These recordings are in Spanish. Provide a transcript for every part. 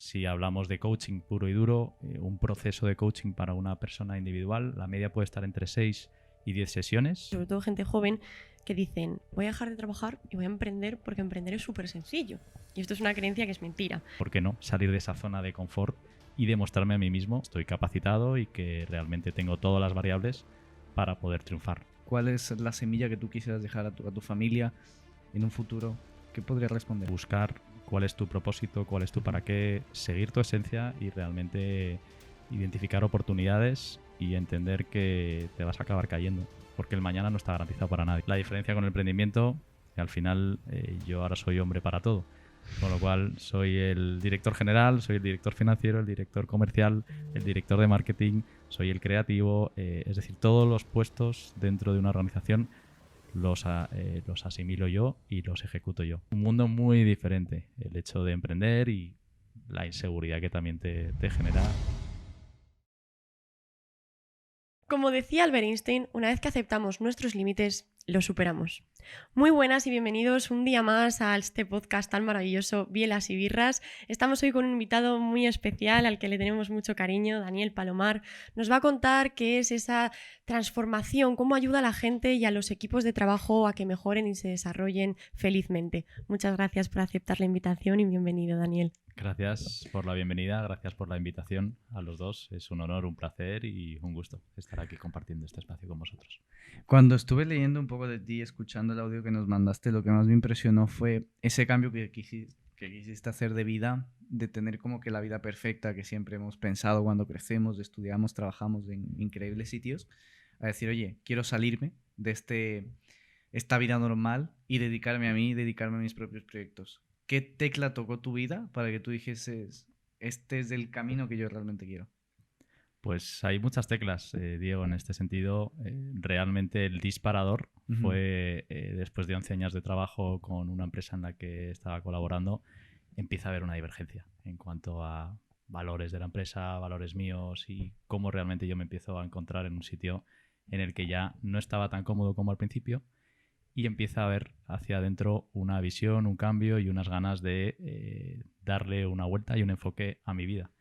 Si hablamos de coaching puro y duro, un proceso de coaching para una persona individual, la media puede estar entre 6 y 10 sesiones. Sobre todo gente joven que dicen, voy a dejar de trabajar y voy a emprender porque emprender es súper sencillo. Y esto es una creencia que es mentira. ¿Por qué no? Salir de esa zona de confort y demostrarme a mí mismo estoy capacitado y que realmente tengo todas las variables para poder triunfar. ¿Cuál es la semilla que tú quisieras dejar a tu familia en un futuro? ¿Qué podrías responder? Buscar cuál es tu propósito, cuál es tu para qué, seguir tu esencia y realmente identificar oportunidades y entender que te vas a acabar cayendo, porque el mañana no está garantizado para nadie. La diferencia con el emprendimiento, que al final yo ahora soy hombre para todo, con lo cual soy el director general, soy el director financiero, el director comercial, el director de marketing, soy el creativo, es decir, todos los puestos dentro de una organización los asimilo yo y los ejecuto yo. Un mundo muy diferente, el hecho de emprender y la inseguridad que también te genera. Como decía Albert Einstein, una vez que aceptamos nuestros límites, los superamos. Muy buenas y bienvenidos un día más a este podcast tan maravilloso, Bielas y Birras. Estamos hoy con un invitado muy especial al que le tenemos mucho cariño, Daniel Palomar. Nos va a contar qué es esa transformación, cómo ayuda a la gente y a los equipos de trabajo a que mejoren y se desarrollen felizmente. Muchas gracias por aceptar la invitación y bienvenido, Daniel. Gracias por la bienvenida, gracias por la invitación a los dos. Es un honor, un placer y un gusto estar aquí compartiendo este espacio con vosotros. Cuando estuve leyendo un poco de ti, escuchando el audio que nos mandaste, lo que más me impresionó fue ese cambio que quisiste hacer de vida, de tener como que la vida perfecta que siempre hemos pensado cuando crecemos, estudiamos, trabajamos en increíbles sitios, a decir, oye, quiero salirme de esta vida normal y dedicarme a mí, dedicarme a mis propios proyectos. ¿Qué tecla tocó tu vida para que tú dijeses, este es el camino que yo realmente quiero? Pues hay muchas teclas, Diego, en este sentido. Realmente el disparador fue después de 11 años de trabajo con una empresa en la que estaba colaborando, empieza a haber una divergencia en cuanto a valores de la empresa, valores míos y cómo realmente yo me empiezo a encontrar en un sitio en el que ya no estaba tan cómodo como al principio y empieza a haber hacia adentro una visión, un cambio y unas ganas de darle una vuelta y un enfoque a mi vida.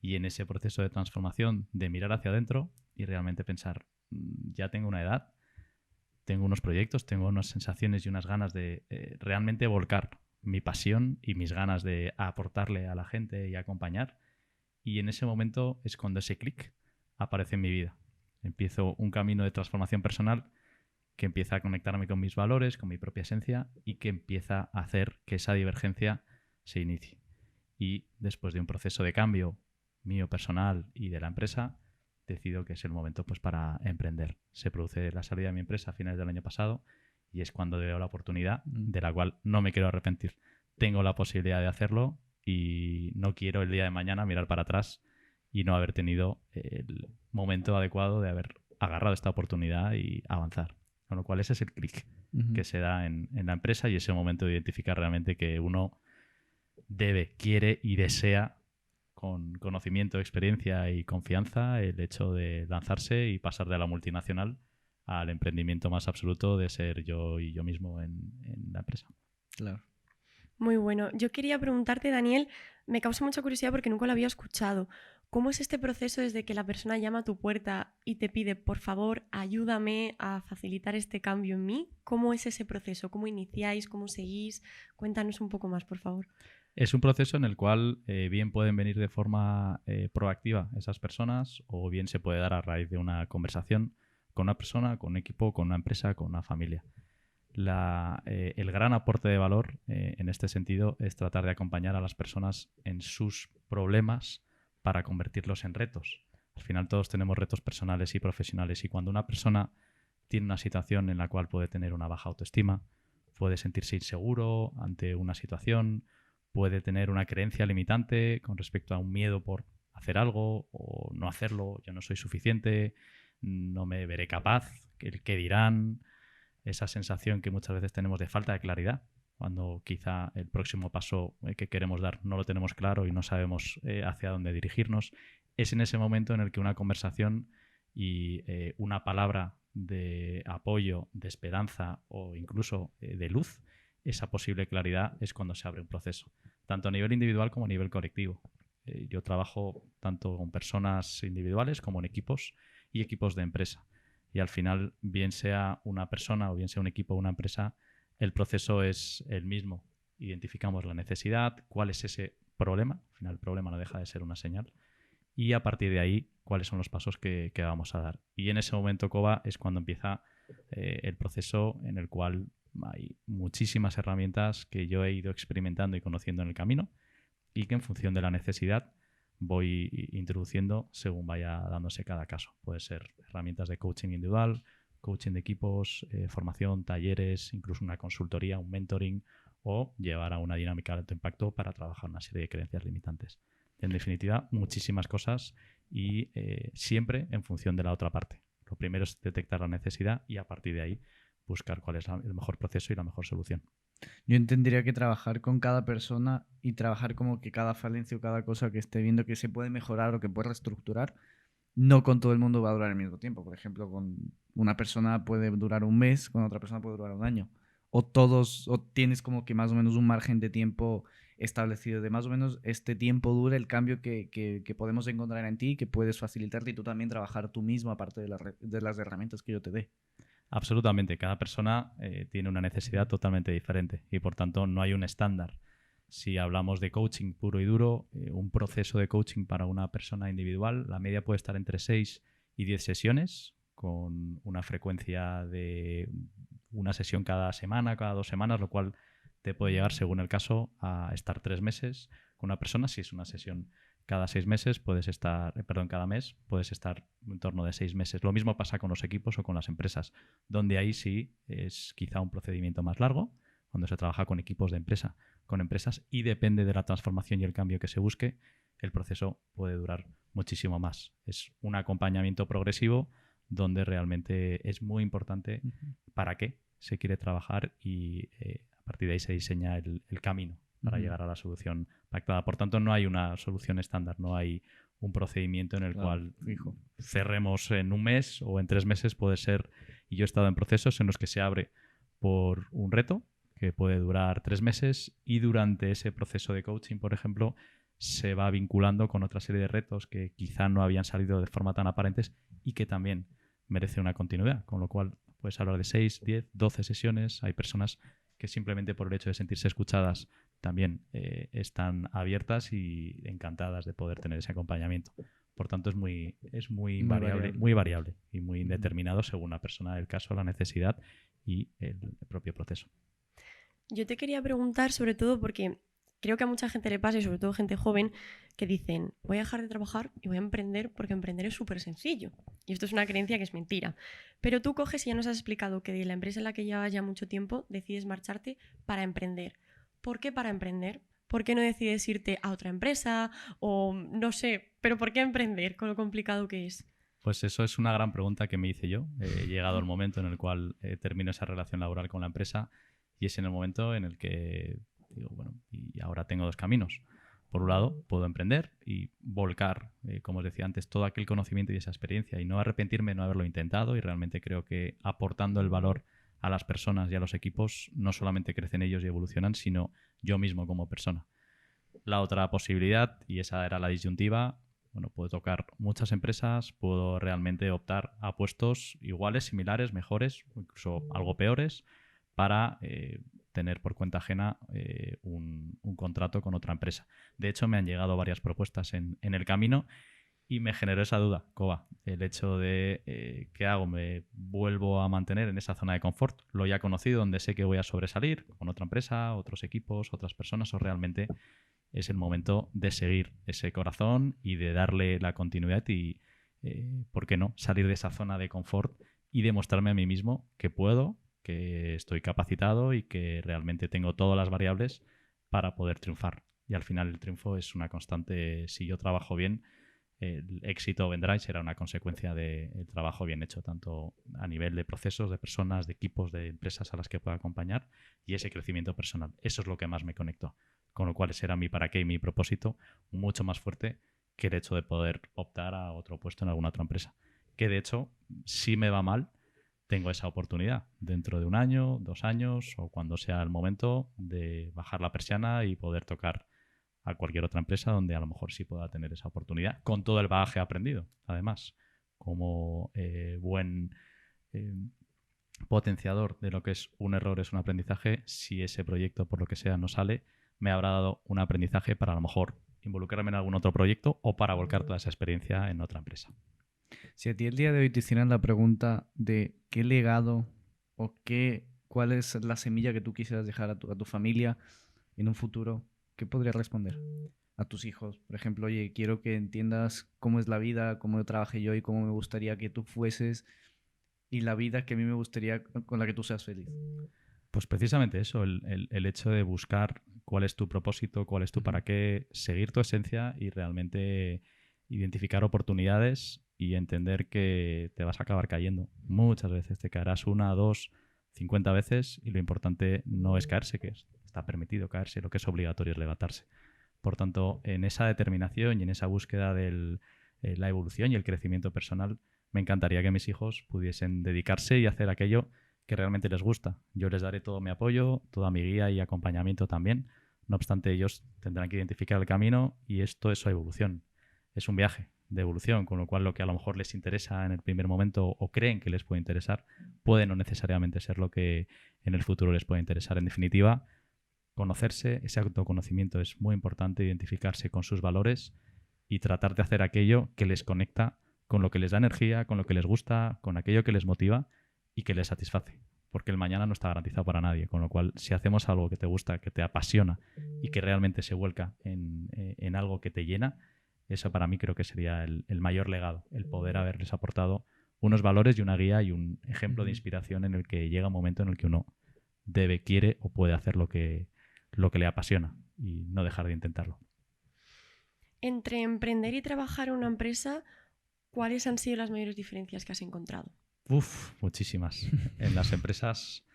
Y en ese proceso de transformación, de mirar hacia adentro y realmente pensar, ya tengo una edad, tengo unos proyectos, tengo unas sensaciones y unas ganas de realmente volcar mi pasión y mis ganas de aportarle a la gente y acompañar. Y en ese momento es cuando ese clic aparece en mi vida. Empiezo un camino de transformación personal que empieza a conectarme con mis valores, con mi propia esencia y que empieza a hacer que esa divergencia se inicie. Y después de un proceso de cambio mío personal y de la empresa, decido que es el momento pues, para emprender. Se produce la salida de mi empresa a finales del año pasado y es cuando veo la oportunidad de la cual no me quiero arrepentir. Tengo la posibilidad de hacerlo y no quiero el día de mañana mirar para atrás y no haber tenido el momento adecuado de haber agarrado esta oportunidad y avanzar. Con lo cual ese es el clic que se da en la empresa y ese momento de identificar realmente que uno debe, quiere y desea con conocimiento, experiencia y confianza el hecho de lanzarse y pasar de la multinacional al emprendimiento más absoluto de ser yo y yo mismo en la empresa. Claro. Muy bueno. Yo quería preguntarte, Daniel, me causa mucha curiosidad porque nunca lo había escuchado. ¿Cómo es este proceso desde que la persona llama a tu puerta y te pide, por favor, ayúdame a facilitar este cambio en mí? ¿Cómo es ese proceso? ¿Cómo iniciáis? ¿Cómo seguís? Cuéntanos un poco más, por favor. Es un proceso en el cual bien pueden venir de forma proactiva esas personas o bien se puede dar a raíz de una conversación con una persona, con un equipo, con una empresa, con una familia. El gran aporte de valor en este sentido es tratar de acompañar a las personas en sus problemas para convertirlos en retos. Al final todos tenemos retos personales y profesionales y cuando una persona tiene una situación en la cual puede tener una baja autoestima, puede sentirse inseguro ante una situación, puede tener una creencia limitante con respecto a un miedo por hacer algo o no hacerlo, yo no soy suficiente, no me veré capaz, el qué dirán, esa sensación que muchas veces tenemos de falta de claridad, cuando quizá el próximo paso que queremos dar no lo tenemos claro y no sabemos hacia dónde dirigirnos. Es en ese momento en el que una conversación y una palabra de apoyo, de esperanza o incluso de luz, esa posible claridad es cuando se abre un proceso, tanto a nivel individual como a nivel colectivo. yo trabajo tanto con personas individuales como en equipos y equipos de empresa. Y al final, bien sea una persona o bien sea un equipo o una empresa, el proceso es el mismo. Identificamos la necesidad, cuál es ese problema. Al final, el problema no deja de ser una señal. Y a partir de ahí, cuáles son los pasos que vamos a dar. Y en ese momento, Koba, es cuando empieza el proceso en el cual hay muchísimas herramientas que yo he ido experimentando y conociendo en el camino y que en función de la necesidad voy introduciendo según vaya dándose cada caso. Puede ser herramientas de coaching individual, coaching de equipos, formación, talleres, incluso una consultoría, un mentoring o llevar a una dinámica de alto impacto para trabajar una serie de creencias limitantes. En definitiva, muchísimas cosas y siempre en función de la otra parte. Lo primero es detectar la necesidad y a partir de ahí buscar cuál es el mejor proceso y la mejor solución. Yo entendería que trabajar con cada persona y trabajar como que cada falencia o cada cosa que esté viendo que se puede mejorar o que puede reestructurar, no con todo el mundo va a durar el mismo tiempo. Por ejemplo, con una persona puede durar un mes, con otra persona puede durar un año. O tienes como que más o menos un margen de tiempo establecido de más o menos este tiempo dura el cambio que podemos encontrar en ti, que puedes facilitarte y tú también trabajar tú mismo aparte de las herramientas que yo te dé. Absolutamente. Cada persona tiene una necesidad totalmente diferente y por tanto no hay un estándar. Si hablamos de coaching puro y duro, un proceso de coaching para una persona individual, la media puede estar entre 6 y 10 sesiones con una frecuencia de una sesión cada semana, cada 2 semanas, lo cual te puede llegar, según el caso, a estar 3 meses con una persona. Si es una sesión cada 6 meses, cada mes puedes estar en torno de 6 meses. Lo mismo pasa con los equipos o con las empresas, donde ahí sí es quizá un procedimiento más largo, cuando se trabaja con equipos de empresa, con empresas, y depende de la transformación y el cambio que se busque, el proceso puede durar muchísimo más. Es un acompañamiento progresivo donde realmente es muy importante para qué se quiere trabajar y a partir de ahí se diseña el camino para llegar a la solución pactada. Por tanto, no hay una solución estándar, no hay un procedimiento en el cual cerremos en un mes o en 3 meses, puede ser. Y yo he estado en procesos en los que se abre por un reto que puede durar 3 meses y durante ese proceso de coaching, por ejemplo, se va vinculando con otra serie de retos que quizá no habían salido de forma tan aparentes y que también merece una continuidad, con lo cual puedes hablar de 6, 10, 12 sesiones. Hay personas que simplemente por el hecho de sentirse escuchadas también están abiertas y encantadas de poder tener ese acompañamiento. Por tanto, es muy variable y muy indeterminado según la persona, el caso, la necesidad y el propio proceso. Yo te quería preguntar sobre todo porque creo que a mucha gente le pasa, y sobre todo gente joven, que dicen, voy a dejar de trabajar y voy a emprender porque emprender es súper sencillo. Y esto es una creencia que es mentira. Pero tú coges y ya nos has explicado que de la empresa en la que llevas ya mucho tiempo decides marcharte para emprender. ¿Por qué para emprender? ¿Por qué no decides irte a otra empresa? O no sé, pero ¿por qué emprender con lo complicado que es? Pues eso es una gran pregunta que me hice yo. He llegado el momento en el cual termino esa relación laboral con la empresa y es en el momento en el que digo, bueno, y ahora tengo 2 caminos. Por un lado, puedo emprender y volcar, como os decía antes, todo aquel conocimiento y esa experiencia y no arrepentirme de no haberlo intentado, y realmente creo que aportando el valor a las personas y a los equipos, no solamente crecen ellos y evolucionan, sino yo mismo como persona. La otra posibilidad, y esa era la disyuntiva, bueno, puedo tocar muchas empresas, puedo realmente optar a puestos iguales, similares, mejores, o incluso algo peores, para tener por cuenta ajena un contrato con otra empresa. De hecho, me han llegado varias propuestas en el camino y me generó esa duda, Koba, el hecho de ¿qué hago? ¿Me vuelvo a mantener en esa zona de confort? Lo ya conocido, donde sé que voy a sobresalir con otra empresa, otros equipos, otras personas, o realmente es el momento de seguir ese corazón y de darle la continuidad y, ¿por qué no?, salir de esa zona de confort y demostrarme a mí mismo que puedo, que estoy capacitado y que realmente tengo todas las variables para poder triunfar. Y al final el triunfo es una constante. Si yo trabajo bien, el éxito vendrá y será una consecuencia del trabajo bien hecho, tanto a nivel de procesos, de personas, de equipos, de empresas a las que pueda acompañar y ese crecimiento personal. Eso es lo que más me conectó. Con lo cual será mi para qué y mi propósito mucho más fuerte que el hecho de poder optar a otro puesto en alguna otra empresa. Que de hecho, si me va mal, tengo esa oportunidad dentro de 1 año, 2 años o cuando sea el momento de bajar la persiana y poder tocar a cualquier otra empresa donde a lo mejor sí pueda tener esa oportunidad, con todo el bagaje aprendido, además, como buen potenciador de lo que es un error, es un aprendizaje. Si ese proyecto, por lo que sea, no sale, me habrá dado un aprendizaje para a lo mejor involucrarme en algún otro proyecto o para volcar toda esa experiencia en otra empresa. Si a ti el día de hoy te hicieran la pregunta de qué legado o cuál es la semilla que tú quisieras dejar a tu familia en un futuro, ¿qué podrías responder a tus hijos? Por ejemplo, oye, quiero que entiendas cómo es la vida, cómo trabajé yo y cómo me gustaría que tú fueses y la vida que a mí me gustaría con la que tú seas feliz. Pues precisamente eso, el hecho de buscar cuál es tu propósito, cuál es tu para qué, seguir tu esencia y realmente identificar oportunidades y entender que te vas a acabar cayendo. Muchas veces te caerás 1, 2, 50 veces y lo importante no es caerse, que está permitido caerse, lo que es obligatorio es levantarse. Por tanto, en esa determinación y en esa búsqueda de la evolución y el crecimiento personal, me encantaría que mis hijos pudiesen dedicarse y hacer aquello que realmente les gusta. Yo les daré todo mi apoyo, toda mi guía y acompañamiento también. No obstante, ellos tendrán que identificar el camino y esto es su evolución. Es un viaje de evolución, con lo cual lo que a lo mejor les interesa en el primer momento o creen que les puede interesar, puede no necesariamente ser lo que en el futuro les puede interesar. En definitiva, conocerse, ese autoconocimiento es muy importante, identificarse con sus valores y tratar de hacer aquello que les conecta con lo que les da energía, con lo que les gusta, con aquello que les motiva y que les satisface, porque el mañana no está garantizado para nadie, con lo cual si hacemos algo que te gusta, que te apasiona y que realmente se vuelca en algo que te llena, eso para mí creo que sería el mayor legado, el poder haberles aportado unos valores y una guía y un ejemplo de inspiración en el que llega un momento en el que uno debe, quiere o puede hacer lo que le apasiona y no dejar de intentarlo. Entre emprender y trabajar en una empresa, ¿cuáles han sido las mayores diferencias que has encontrado? Muchísimas. En las empresas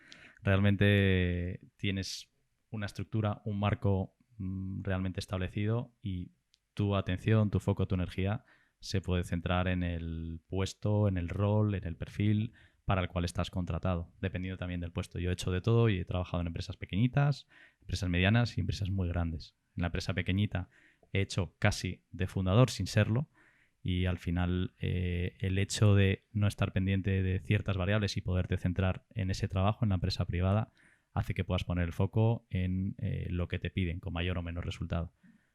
realmente tienes una estructura, un marco realmente establecido y tu atención, tu foco, tu energía se puede centrar en el puesto, en el rol, en el perfil para el cual estás contratado, dependiendo también del puesto. Yo he hecho de todo y he trabajado en empresas pequeñitas, empresas medianas y empresas muy grandes. En la empresa pequeñita he hecho casi de fundador sin serlo. Y al final el hecho de no estar pendiente de ciertas variables y poderte centrar en ese trabajo en la empresa privada hace que puedas poner el foco en lo que te piden con mayor o menor resultado.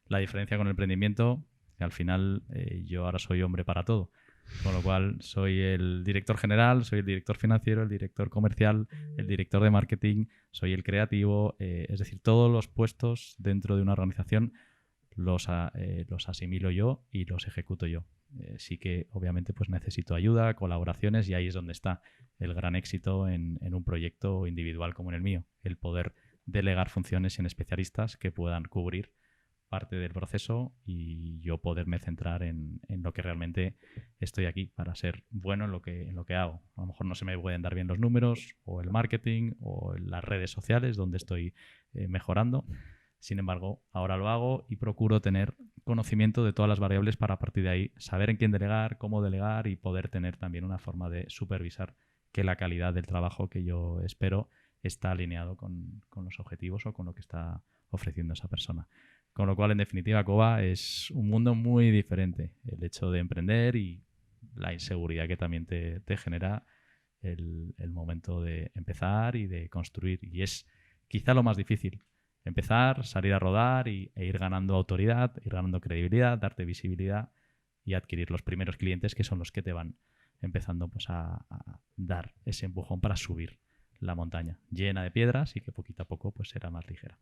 La diferencia con el emprendimiento, que al final yo ahora soy hombre para todo, con lo cual soy el director general, soy el director financiero, el director comercial, el director de marketing, soy el creativo, es decir, todos los puestos dentro de una organización los asimilo yo y los ejecuto yo. Sí que obviamente pues necesito ayuda, colaboraciones y ahí es donde está el gran éxito en un proyecto individual como en el mío, el poder delegar funciones en especialistas que puedan cubrir parte del proceso y yo poderme centrar en lo que realmente estoy aquí para ser bueno en lo que hago. A lo mejor no se me pueden dar bien los números o el marketing o las redes sociales donde estoy mejorando. Sin embargo, ahora lo hago y procuro tener conocimiento de todas las variables para a partir de ahí saber en quién delegar, cómo delegar y poder tener también una forma de supervisar que la calidad del trabajo que yo espero está alineado con los objetivos o con lo que está ofreciendo esa persona. Con lo cual, en definitiva, Cova es un mundo muy diferente. El hecho de emprender y la inseguridad que también te genera el momento de empezar y de construir. Y es quizá lo más difícil. Empezar, salir a rodar e ir ganando autoridad, ir ganando credibilidad, darte visibilidad y adquirir los primeros clientes que son los que te van empezando pues, a dar ese empujón para subir la montaña llena de piedras y que poquito a poco pues será más ligera.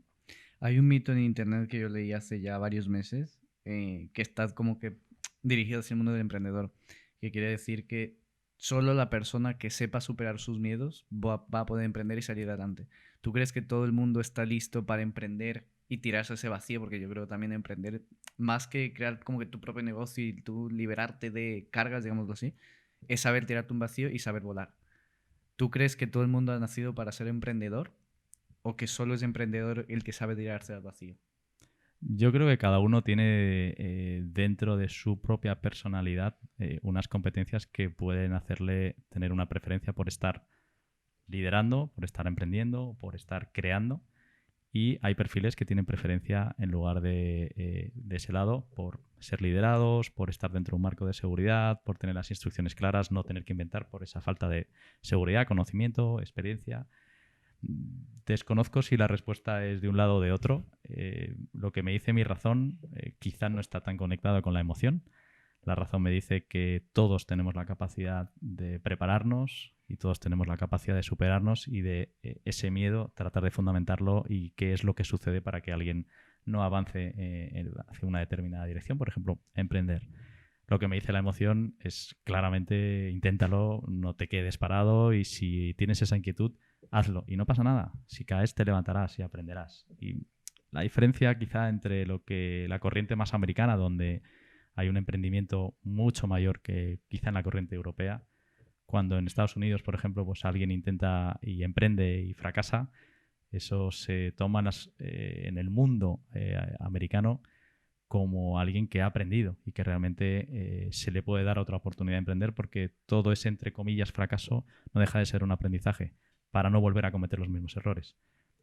Hay un mito en internet que yo leí hace ya varios meses que está como que dirigido hacia el mundo del emprendedor, que quiere decir que solo la persona que sepa superar sus miedos va a poder emprender y salir adelante. ¿Tú crees que todo el mundo está listo para emprender y tirarse a ese vacío? Porque yo creo también emprender, más que crear como que tu propio negocio y tú liberarte de cargas, digámoslo así, es saber tirarte un vacío y saber volar. ¿Tú crees que todo el mundo ha nacido para ser emprendedor o que solo es emprendedor el que sabe tirarse al vacío? Yo creo que cada uno tiene dentro de su propia personalidad unas competencias que pueden hacerle tener una preferencia por estar liderando, por estar emprendiendo, por estar creando Y hay perfiles que tienen preferencia en lugar de ese lado por ser liderados, por estar dentro de un marco de seguridad, por tener las instrucciones claras, no tener que inventar por esa falta de seguridad, conocimiento, experiencia. Desconozco si la respuesta es de un lado o de otro. Lo que me dice mi razón quizá no está tan conectado con la emoción. La razón me dice que todos tenemos la capacidad de prepararnos y todos tenemos la capacidad de superarnos y de ese miedo tratar de fundamentarlo y qué es lo que sucede para que alguien no avance hacia una determinada dirección, por ejemplo, emprender. Lo que me dice la emoción es claramente inténtalo, no te quedes parado y si tienes esa inquietud, hazlo y no pasa nada. Si caes te levantarás y aprenderás. Y la diferencia quizá entre la corriente más americana, donde hay un emprendimiento mucho mayor que quizá en la corriente europea. Cuando en Estados Unidos, por ejemplo, pues alguien intenta y emprende y fracasa, eso se toma en el mundo americano como alguien que ha aprendido y que realmente se le puede dar otra oportunidad de emprender porque todo ese, entre comillas, fracaso no deja de ser un aprendizaje para no volver a cometer los mismos errores.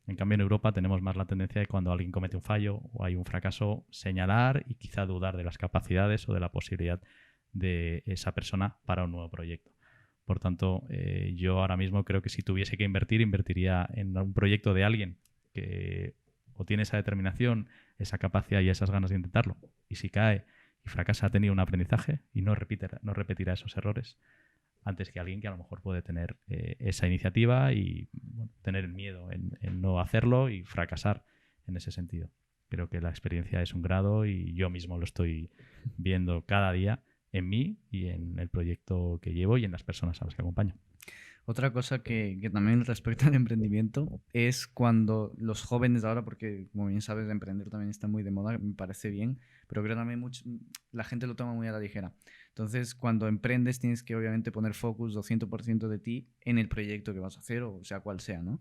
En cambio, en Europa tenemos más la tendencia de cuando alguien comete un fallo o hay un fracaso, señalar y quizá dudar de las capacidades o de la posibilidad de esa persona para un nuevo proyecto. Por tanto, yo ahora mismo creo que si tuviese que invertir, invertiría en un proyecto de alguien que o tiene esa determinación, esa capacidad y esas ganas de intentarlo. Y si cae y fracasa, ha tenido un aprendizaje y no repetirá esos errores, antes que alguien que a lo mejor puede tener esa iniciativa y tener el miedo en no hacerlo y fracasar en ese sentido. Creo que la experiencia es un grado y yo mismo lo estoy viendo cada día en mí y en el proyecto que llevo y en las personas a las que acompaño. Otra cosa que también respecto al emprendimiento es cuando los jóvenes ahora, porque como bien sabes, emprender también está muy de moda, me parece bien, pero creo también la gente lo toma muy a la ligera. Entonces, cuando emprendes tienes que obviamente poner focus 200% de ti en el proyecto que vas a hacer, o sea cual sea, ¿no?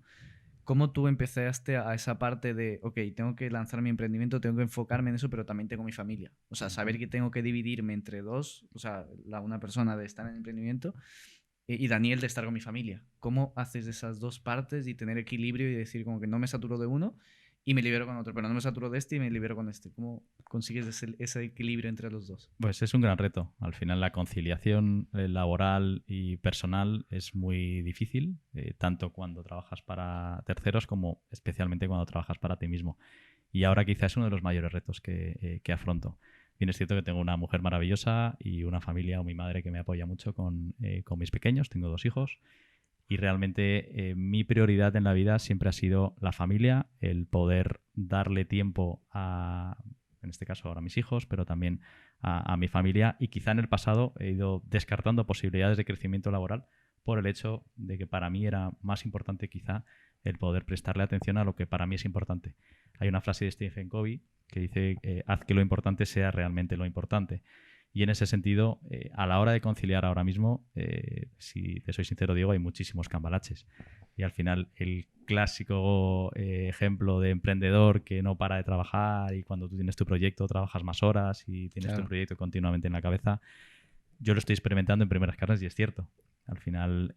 ¿Cómo tú empezaste a esa parte de, ok, tengo que lanzar mi emprendimiento, tengo que enfocarme en eso, pero también tengo mi familia? O sea, saber que tengo que dividirme entre dos, o sea, una persona de estar en el emprendimiento y Daniel de estar con mi familia. ¿Cómo haces esas dos partes y tener equilibrio y decir como que no me saturo de uno y me libero con otro, pero no me saturo de este y me libero con este? ¿Cómo consigues ese equilibrio entre los dos? Pues es un gran reto. Al final la conciliación laboral y personal es muy difícil, tanto cuando trabajas para terceros como especialmente cuando trabajas para ti mismo. Y ahora quizás es uno de los mayores retos que afronto. Bien, es cierto que tengo una mujer maravillosa y una familia o mi madre que me apoya mucho con mis pequeños. Tengo 2 hijos y realmente mi prioridad en la vida siempre ha sido la familia, el poder darle tiempo en este caso ahora a mis hijos, pero también a mi familia. Y quizá en el pasado he ido descartando posibilidades de crecimiento laboral por el hecho de que para mí era más importante quizá el poder prestarle atención a lo que para mí es importante. Hay una frase de Stephen Covey que dice haz que lo importante sea realmente lo importante. Y en ese sentido, a la hora de conciliar ahora mismo, si te soy sincero, Diego, hay muchísimos cambalaches. Y al final, el clásico ejemplo de emprendedor que no para de trabajar y cuando tú tienes tu proyecto trabajas más horas y tienes tu proyecto continuamente en la cabeza, yo lo estoy experimentando en primeras carnes y es cierto. Al final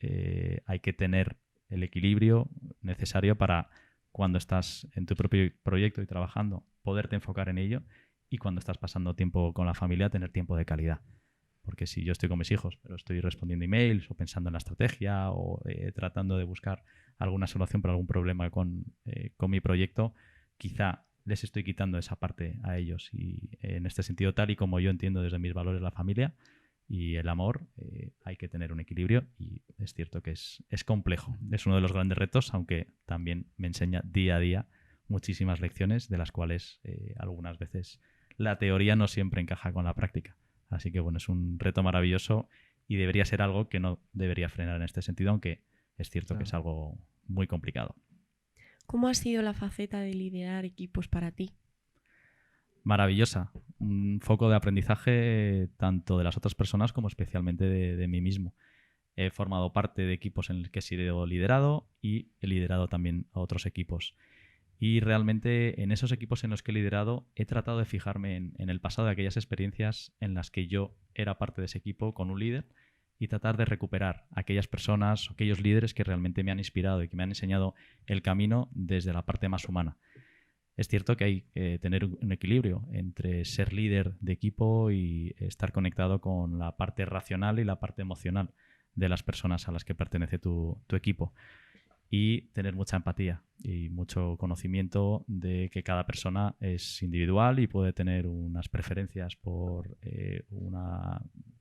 hay que tener el equilibrio necesario para cuando estás en tu propio proyecto y trabajando, poderte enfocar en ello y cuando estás pasando tiempo con la familia, tener tiempo de calidad. Porque si yo estoy con mis hijos, pero estoy respondiendo emails o pensando en la estrategia o tratando de buscar alguna solución para algún problema con mi proyecto, quizá les estoy quitando esa parte a ellos. Y en este sentido, tal y como yo entiendo desde mis valores la familia y el amor, hay que tener un equilibrio y es cierto que es complejo. Es uno de los grandes retos, aunque también me enseña día a día muchísimas lecciones de las cuales algunas veces la teoría no siempre encaja con la práctica. Así que bueno, es un reto maravilloso y debería ser algo que no debería frenar en este sentido, aunque es cierto que es algo muy complicado. ¿Cómo ha sido la faceta de liderar equipos para ti? Maravillosa. Un foco de aprendizaje tanto de las otras personas como especialmente de mí mismo. He formado parte de equipos en los que he sido liderado y he liderado también a otros equipos. Y realmente en esos equipos en los que he liderado he tratado de fijarme en el pasado de aquellas experiencias en las que yo era parte de ese equipo con un líder y tratar de recuperar a aquellas personas, aquellos líderes que realmente me han inspirado y que me han enseñado el camino desde la parte más humana. Es cierto que hay que tener un equilibrio entre ser líder de equipo y estar conectado con la parte racional y la parte emocional de las personas a las que pertenece tu equipo. Y tener mucha empatía y mucho conocimiento de que cada persona es individual y puede tener unas preferencias por una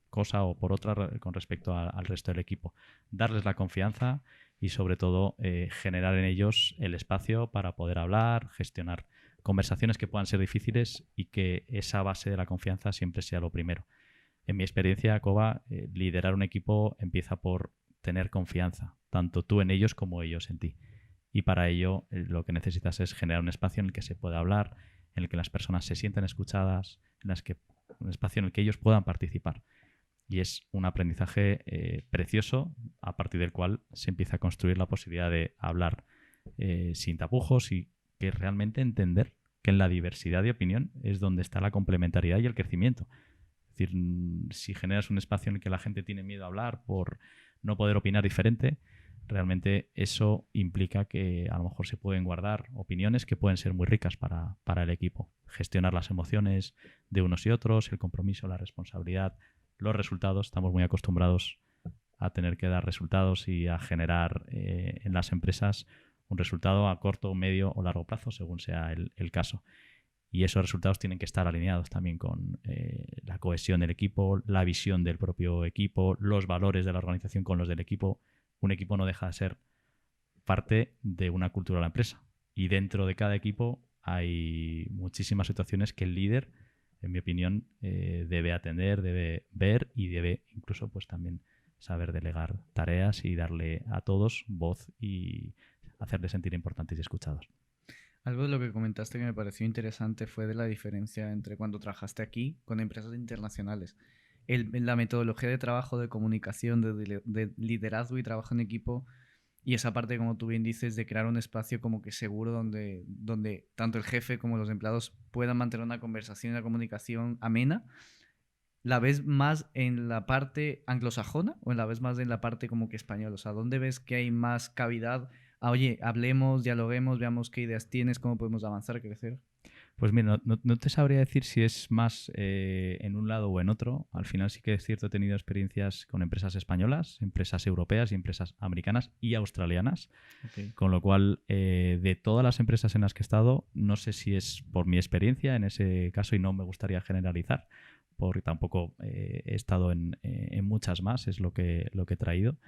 cosa o por otra con respecto al resto del equipo. Darles la confianza y sobre todo generar en ellos el espacio para poder hablar, gestionar conversaciones que puedan ser difíciles y que esa base de la confianza siempre sea lo primero. En mi experiencia, Koba, liderar un equipo empieza por tener confianza, tanto tú en ellos como ellos en ti. Y para ello lo que necesitas es generar un espacio en el que se pueda hablar, en el que las personas se sientan escuchadas, un espacio en el que ellos puedan participar. Y es un aprendizaje precioso a partir del cual se empieza a construir la posibilidad de hablar sin tapujos y que realmente entender que en la diversidad de opinión es donde está la complementariedad y el crecimiento. Es decir, si generas un espacio en el que la gente tiene miedo a hablar por no poder opinar diferente, realmente eso implica que a lo mejor se pueden guardar opiniones que pueden ser muy ricas para el equipo. Gestionar las emociones de unos y otros, el compromiso, la responsabilidad, los resultados. Estamos muy acostumbrados a tener que dar resultados y a generar en las empresas un resultado a corto, medio o largo plazo, según sea el caso. Y esos resultados tienen que estar alineados también con la cohesión del equipo, la visión del propio equipo, los valores de la organización con los del equipo. Un equipo no deja de ser parte de una cultura de la empresa. Y dentro de cada equipo hay muchísimas situaciones que el líder, en mi opinión, debe atender, debe ver y debe incluso pues también saber delegar tareas y darle a todos voz y hacerles sentir importantes y escuchados. Algo de lo que comentaste que me pareció interesante fue de la diferencia entre cuando trabajaste aquí con empresas internacionales. La metodología de trabajo, de comunicación, de liderazgo y trabajo en equipo, y esa parte, como tú bien dices, de crear un espacio como que seguro donde tanto el jefe como los empleados puedan mantener una conversación y una comunicación amena. ¿La ves más en la parte anglosajona o la ves más en la parte como que española? O sea, ¿dónde ves que hay más cavidad? Oye, hablemos, dialoguemos, veamos qué ideas tienes, cómo podemos avanzar, crecer. Pues mira, no te sabría decir si es más en un lado o en otro. Al final sí que es cierto, he tenido experiencias con empresas españolas, empresas europeas y empresas americanas y australianas. Okay. Con lo cual, de todas las empresas en las que he estado, no sé si es por mi experiencia en ese caso y no me gustaría generalizar, porque tampoco he estado en muchas más, es lo que he traído.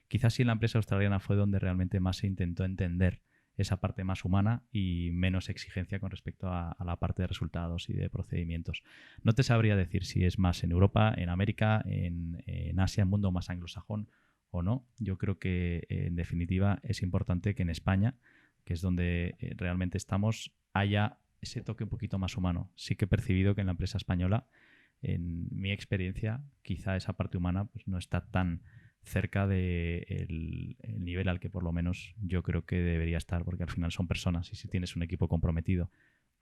Quizás sí en la empresa australiana fue donde realmente más se intentó entender esa parte más humana y menos exigencia con respecto a la parte de resultados y de procedimientos. No te sabría decir si es más en Europa, en América, en Asia, en mundo más anglosajón o no. Yo creo que en definitiva es importante que en España, que es donde realmente estamos, haya ese toque un poquito más humano. Sí que he percibido que en la empresa española, en mi experiencia, quizá esa parte humana pues, no está tan cerca del nivel al que por lo menos yo creo que debería estar, porque al final son personas y si tienes un equipo comprometido,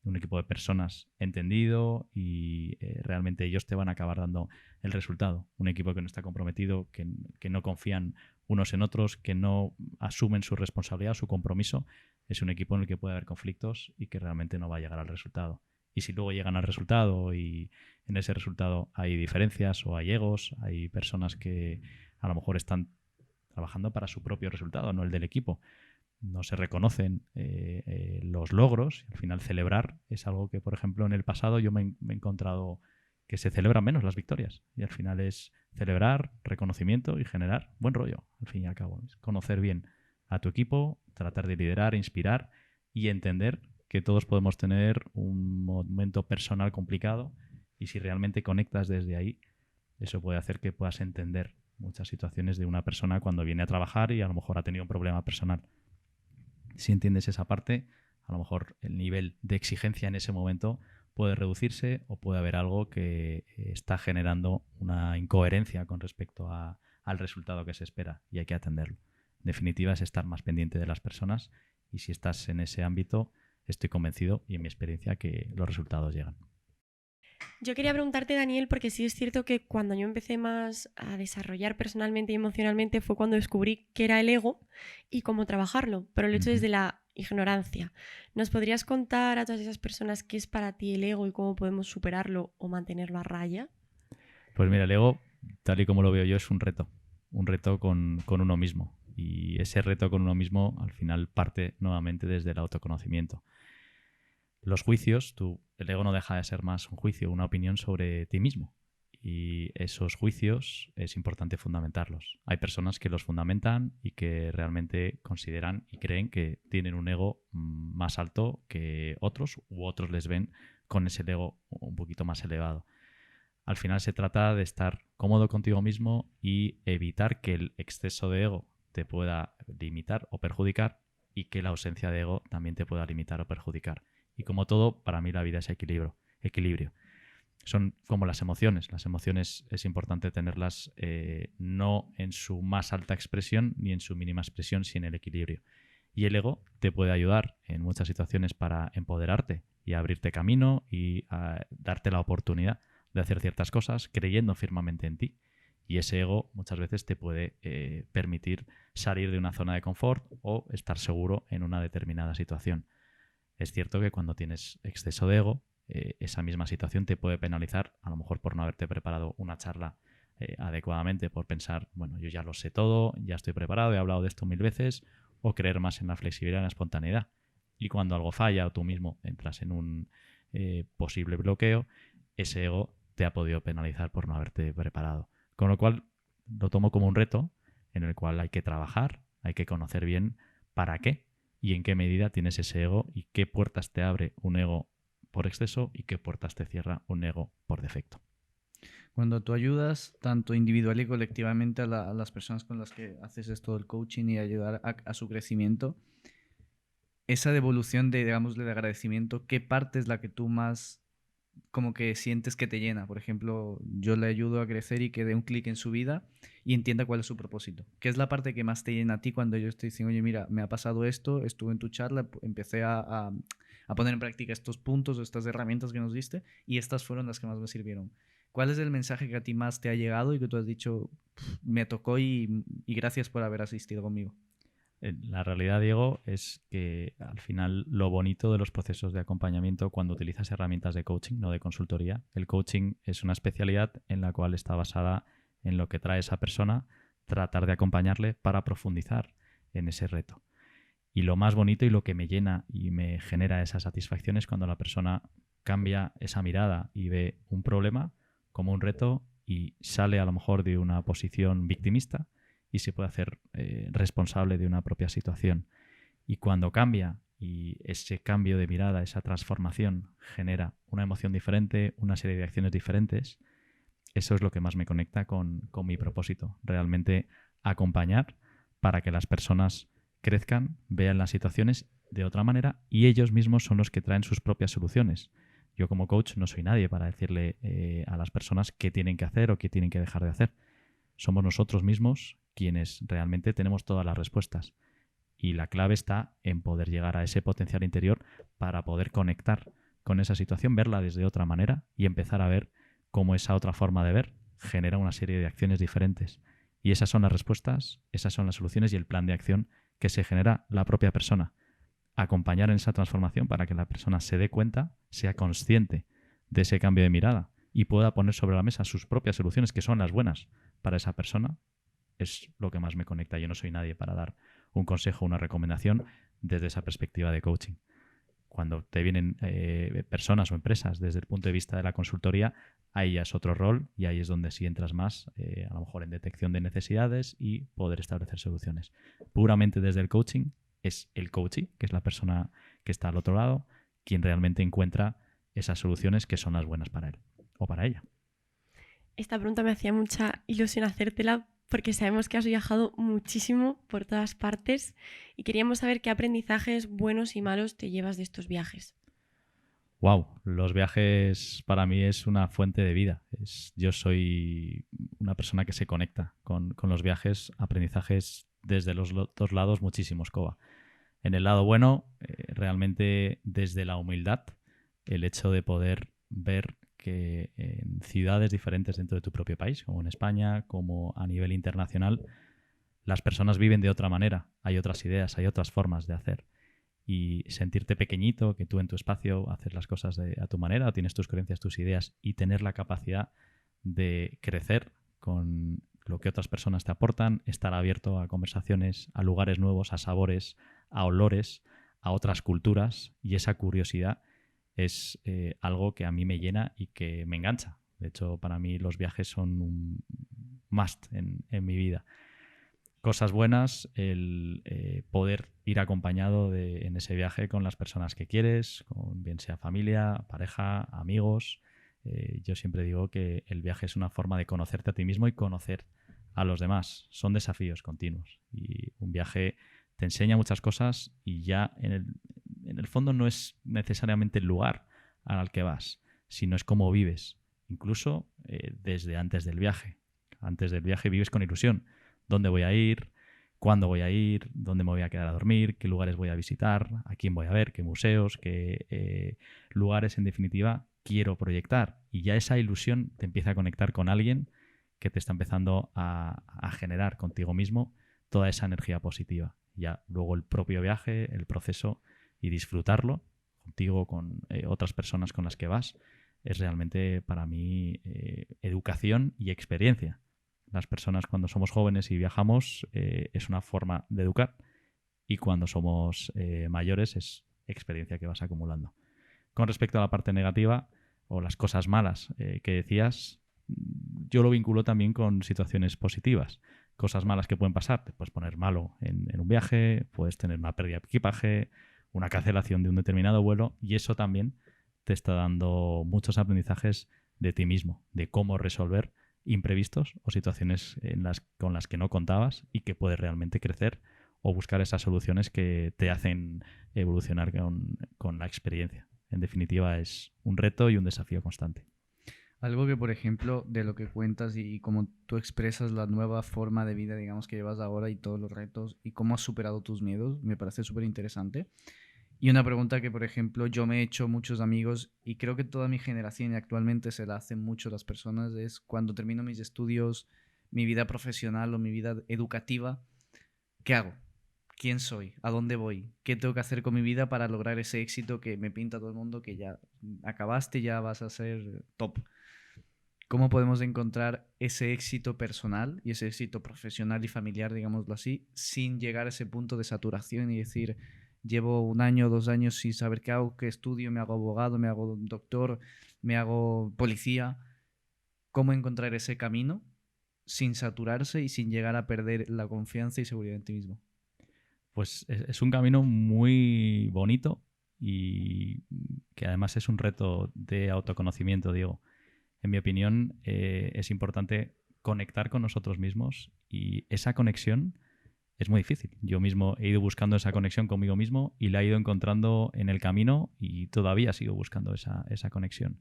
un equipo de personas entendido y realmente ellos te van a acabar dando el resultado. Un equipo que no está comprometido, que no confían unos en otros, que no asumen su responsabilidad, su compromiso, es un equipo en el que puede haber conflictos y que realmente no va a llegar al resultado. Y si luego llegan al resultado y en ese resultado hay diferencias o hay egos, hay personas que a lo mejor están trabajando para su propio resultado, no el del equipo. No se reconocen los logros. Al final celebrar es algo que, por ejemplo, en el pasado yo me he encontrado que se celebran menos las victorias. Y al final es celebrar, reconocimiento y generar buen rollo. Al fin y al cabo, es conocer bien a tu equipo, tratar de liderar, inspirar y entender que todos podemos tener un momento personal complicado y si realmente conectas desde ahí, eso puede hacer que puedas entender muchas situaciones de una persona cuando viene a trabajar y a lo mejor ha tenido un problema personal. Si entiendes esa parte, a lo mejor el nivel de exigencia en ese momento puede reducirse o puede haber algo que está generando una incoherencia con respecto al resultado que se espera y hay que atenderlo. En definitiva, es estar más pendiente de las personas y si estás en ese ámbito, estoy convencido y en mi experiencia que los resultados llegan. Yo quería preguntarte, Daniel, porque sí es cierto que cuando yo empecé más a desarrollar personalmente y emocionalmente fue cuando descubrí qué era el ego y cómo trabajarlo. Pero lo he hecho desde la ignorancia. ¿Nos podrías contar a todas esas personas qué es para ti el ego y cómo podemos superarlo o mantenerlo a raya? Pues mira, el ego, tal y como lo veo yo, es un reto con uno mismo. Y ese reto con uno mismo al final parte nuevamente desde el autoconocimiento. Los juicios, el ego no deja de ser más un juicio, una opinión sobre ti mismo. Y esos juicios es importante fundamentarlos. Hay personas que los fundamentan y que realmente consideran y creen que tienen un ego más alto que otros, u otros les ven con ese ego un poquito más elevado. Al final se trata de estar cómodo contigo mismo y evitar que el exceso de ego te pueda limitar o perjudicar y que la ausencia de ego también te pueda limitar o perjudicar. Y como todo, para mí la vida es equilibrio. Son como las emociones. Las emociones es importante tenerlas no en su más alta expresión ni en su mínima expresión, sino en el equilibrio. Y el ego te puede ayudar en muchas situaciones para empoderarte y abrirte camino y darte la oportunidad de hacer ciertas cosas creyendo firmemente en ti. Y ese ego muchas veces te puede permitir salir de una zona de confort o estar seguro en una determinada situación. Es cierto que cuando tienes exceso de ego, esa misma situación te puede penalizar, a lo mejor por no haberte preparado una charla adecuadamente, por pensar, bueno, yo ya lo sé todo, ya estoy preparado, he hablado de esto 1000 veces, o creer más en la flexibilidad y en la espontaneidad. Y cuando algo falla o tú mismo entras en un posible bloqueo, ese ego te ha podido penalizar por no haberte preparado. Con lo cual lo tomo como un reto en el cual hay que trabajar, hay que conocer bien para qué y en qué medida tienes ese ego y qué puertas te abre un ego por exceso y qué puertas te cierra un ego por defecto. Cuando tú ayudas tanto individual y colectivamente a las personas con las que haces esto del coaching y ayudar a su crecimiento, esa devolución de, digamos, de agradecimiento, ¿qué parte es la que tú más como que sientes que te llena? Por ejemplo, yo le ayudo a crecer y que dé un clic en su vida y entienda cuál es su propósito. ¿Qué es la parte que más te llena a ti cuando yo estoy diciendo, oye, mira, me ha pasado esto, estuve en tu charla, empecé a poner en práctica estos puntos o estas herramientas que nos diste y estas fueron las que más me sirvieron? ¿Cuál es el mensaje que a ti más te ha llegado y que tú has dicho, me tocó y gracias por haber asistido conmigo? La realidad, Diego, es que al final lo bonito de los procesos de acompañamiento cuando utilizas herramientas de coaching, no de consultoría, el coaching es una especialidad en la cual está basada en lo que trae esa persona, tratar de acompañarle para profundizar en ese reto. Y lo más bonito y lo que me llena y me genera esa satisfacción es cuando la persona cambia esa mirada y ve un problema como un reto y sale a lo mejor de una posición victimista y se puede hacer responsable de una propia situación. Y cuando cambia y ese cambio de mirada, esa transformación genera una emoción diferente, una serie de acciones diferentes, eso es lo que más me conecta con mi propósito. Realmente acompañar para que las personas crezcan, vean las situaciones de otra manera y ellos mismos son los que traen sus propias soluciones. Yo como coach no soy nadie para decirle a las personas qué tienen que hacer o qué tienen que dejar de hacer. Somos nosotros mismos quienes realmente tenemos todas las respuestas. Y la clave está en poder llegar a ese potencial interior para poder conectar con esa situación, verla desde otra manera y empezar a ver cómo esa otra forma de ver genera una serie de acciones diferentes. Y esas son las respuestas, esas son las soluciones y el plan de acción que se genera la propia persona. Acompañar en esa transformación para que la persona se dé cuenta, sea consciente de ese cambio de mirada y pueda poner sobre la mesa sus propias soluciones, que son las buenas para esa persona, es lo que más me conecta. Yo no soy nadie para dar un consejo o una recomendación desde esa perspectiva de coaching. Cuando te vienen personas o empresas desde el punto de vista de la consultoría, ahí ya es otro rol y ahí es donde sí entras más, a lo mejor en detección de necesidades y poder establecer soluciones. Puramente desde el coaching es el coachee, que es la persona que está al otro lado, quien realmente encuentra esas soluciones que son las buenas para él o para ella. Esta pregunta me hacía mucha ilusión hacértela porque sabemos que has viajado muchísimo por todas partes y queríamos saber qué aprendizajes buenos y malos te llevas de estos viajes. Wow, los viajes para mí es una fuente de vida. Yo soy una persona que se conecta con los viajes, aprendizajes desde los dos lados, muchísimos, Coba. En el lado bueno, realmente desde la humildad, el hecho de poder ver que en ciudades diferentes dentro de tu propio país, como en España, como a nivel internacional, las personas viven de otra manera, hay otras ideas, hay otras formas de hacer. y sentirte pequeñito, que tú en tu espacio haces las cosas a tu manera, o tienes tus creencias, tus ideas, y tener la capacidad de crecer con lo que otras personas te aportan, estar abierto a conversaciones, a lugares nuevos, a sabores, a olores, a otras culturas, y esa curiosidad es algo que a mí me llena y que me engancha. De hecho, para mí los viajes son un must en mi vida. Cosas buenas, el poder ir acompañado en ese viaje con las personas que quieres, bien sea familia, pareja, amigos. Yo siempre digo que el viaje es una forma de conocerte a ti mismo y conocer a los demás. Son desafíos continuos y un viaje te enseña muchas cosas y ya en el fondo no es necesariamente el lugar al que vas, sino es cómo vives, incluso desde antes del viaje. Antes del viaje vives con ilusión. ¿Dónde voy a ir? ¿Cuándo voy a ir? ¿Dónde me voy a quedar a dormir? ¿Qué lugares voy a visitar? ¿A quién voy a ver? ¿Qué museos? ¿Qué lugares, en definitiva, quiero proyectar? Y ya esa ilusión te empieza a conectar con alguien que te está empezando a generar contigo mismo toda esa energía positiva. Ya luego el propio viaje, el proceso y disfrutarlo contigo, con otras personas con las que vas, es realmente para mí educación y experiencia. Las personas cuando somos jóvenes y viajamos es una forma de educar y cuando somos mayores es experiencia que vas acumulando. Con respecto a la parte negativa o las cosas malas que decías, yo lo vinculo también con situaciones positivas. Cosas malas que pueden pasar, te puedes poner malo en un viaje, puedes tener una pérdida de equipaje, una cancelación de un determinado vuelo y eso también te está dando muchos aprendizajes de ti mismo, de cómo resolver imprevistos o situaciones con las que no contabas y que puedes realmente crecer o buscar esas soluciones que te hacen evolucionar con la experiencia. En definitiva, es un reto y un desafío constante. Algo que, por ejemplo, de lo que cuentas y cómo tú expresas la nueva forma de vida, digamos, que llevas ahora y todos los retos y cómo has superado tus miedos, me parece súper interesante. Y una pregunta que, por ejemplo, yo me he hecho muchos amigos y creo que toda mi generación y actualmente se la hacen mucho las personas es cuando termino mis estudios, mi vida profesional o mi vida educativa, ¿qué hago? ¿Quién soy? ¿A dónde voy? ¿Qué tengo que hacer con mi vida para lograr ese éxito que me pinta todo el mundo que ya acabaste, ya vas a ser top? ¿Cómo podemos encontrar ese éxito personal y ese éxito profesional y familiar, digámoslo así, sin llegar a ese punto de saturación y decir, llevo 1 año, 2 años sin saber qué hago, qué estudio, me hago abogado, me hago doctor, me hago policía? ¿Cómo encontrar ese camino sin saturarse y sin llegar a perder la confianza y seguridad en ti mismo? Pues es un camino muy bonito y que además es un reto de autoconocimiento, Diego. En mi opinión, es importante conectar con nosotros mismos y esa conexión es muy difícil. Yo mismo he ido buscando esa conexión conmigo mismo y la he ido encontrando en el camino y todavía sigo buscando esa conexión.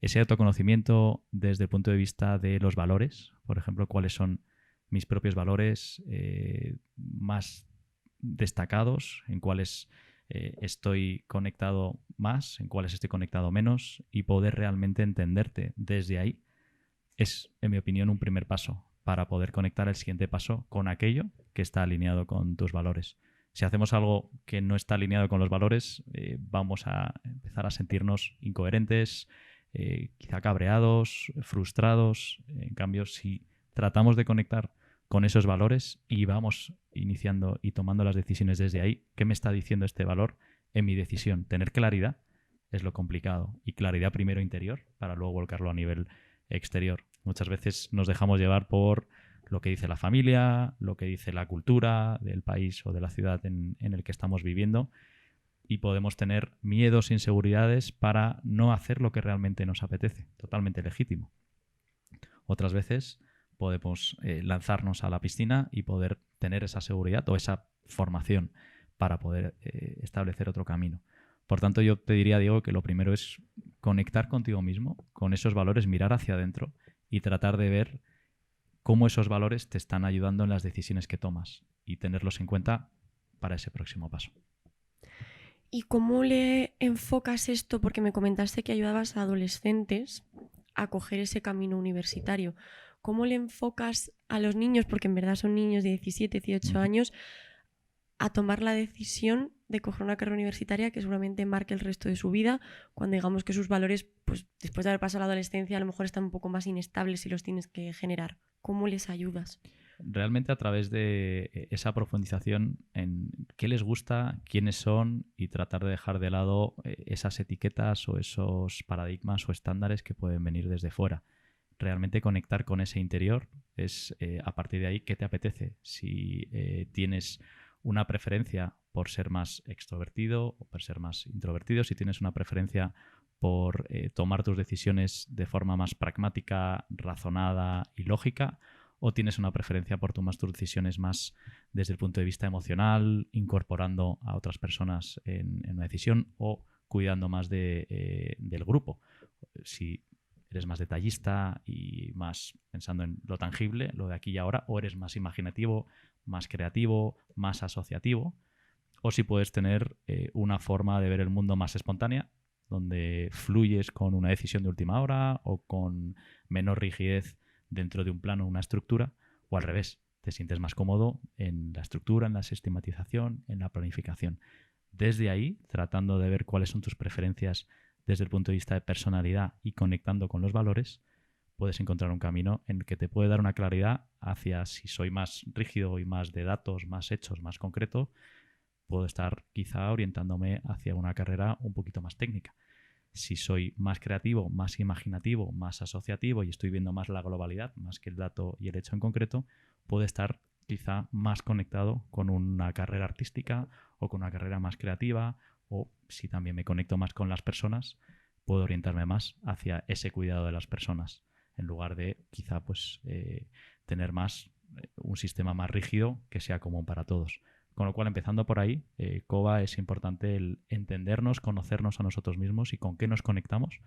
Ese autoconocimiento desde el punto de vista de los valores, por ejemplo, cuáles son mis propios valores más destacados, en cuáles estoy conectado más, en cuáles estoy conectado menos y poder realmente entenderte desde ahí es, en mi opinión, un primer paso para poder conectar el siguiente paso con aquello que está alineado con tus valores. Si hacemos algo que no está alineado con los valores, vamos a empezar a sentirnos incoherentes, quizá cabreados, frustrados. En cambio, si tratamos de conectar con esos valores y vamos iniciando y tomando las decisiones desde ahí, ¿qué me está diciendo este valor en mi decisión? Tener claridad es lo complicado y claridad primero interior para luego volcarlo a nivel exterior. Muchas veces nos dejamos llevar por lo que dice la familia, lo que dice la cultura del país o de la ciudad en el que estamos viviendo y podemos tener miedos, inseguridades para no hacer lo que realmente nos apetece. Totalmente legítimo. Otras veces podemos lanzarnos a la piscina y poder tener esa seguridad o esa formación para poder establecer otro camino. Por tanto, yo te diría, Diego, que lo primero es conectar contigo mismo, con esos valores, mirar hacia adentro y tratar de ver cómo esos valores te están ayudando en las decisiones que tomas y tenerlos en cuenta para ese próximo paso. ¿Y cómo le enfocas esto? Porque me comentaste que ayudabas a adolescentes a coger ese camino universitario. ¿Cómo le enfocas a los niños, porque en verdad son niños de 17, 18 años, a tomar la decisión de coger una carrera universitaria que seguramente marque el resto de su vida, cuando digamos que sus valores, pues después de haber pasado la adolescencia, a lo mejor están un poco más inestables y los tienes que generar? ¿Cómo les ayudas? Realmente a través de esa profundización en qué les gusta, quiénes son y tratar de dejar de lado esas etiquetas o esos paradigmas o estándares que pueden venir desde fuera. Realmente conectar con ese interior es a partir de ahí qué te apetece. Si tienes una preferencia por ser más extrovertido o por ser más introvertido, si tienes una preferencia por tomar tus decisiones de forma más pragmática, razonada y lógica, o tienes una preferencia por tomar tus decisiones más desde el punto de vista emocional, incorporando a otras personas en una decisión o cuidando más del grupo. Si eres más detallista y más pensando en lo tangible, lo de aquí y ahora, o eres más imaginativo, más creativo, más asociativo, o si puedes tener una forma de ver el mundo más espontánea, donde fluyes con una decisión de última hora o con menor rigidez dentro de un plano, una estructura, o al revés, te sientes más cómodo en la estructura, en la sistematización, en la planificación. Desde ahí, tratando de ver cuáles son tus preferencias desde el punto de vista de personalidad y conectando con los valores, puedes encontrar un camino en el que te puede dar una claridad hacia si soy más rígido y más de datos, más hechos, más concreto, puedo estar quizá orientándome hacia una carrera un poquito más técnica. Si soy más creativo, más imaginativo, más asociativo y estoy viendo más la globalidad, más que el dato y el hecho en concreto, puedo estar quizá más conectado con una carrera artística o con una carrera más creativa, o si también me conecto más con las personas, puedo orientarme más hacia ese cuidado de las personas, en lugar de quizá pues tener más un sistema más rígido que sea común para todos. Con lo cual, empezando por ahí, COBA es importante el entendernos, conocernos a nosotros mismos y con qué nos conectamos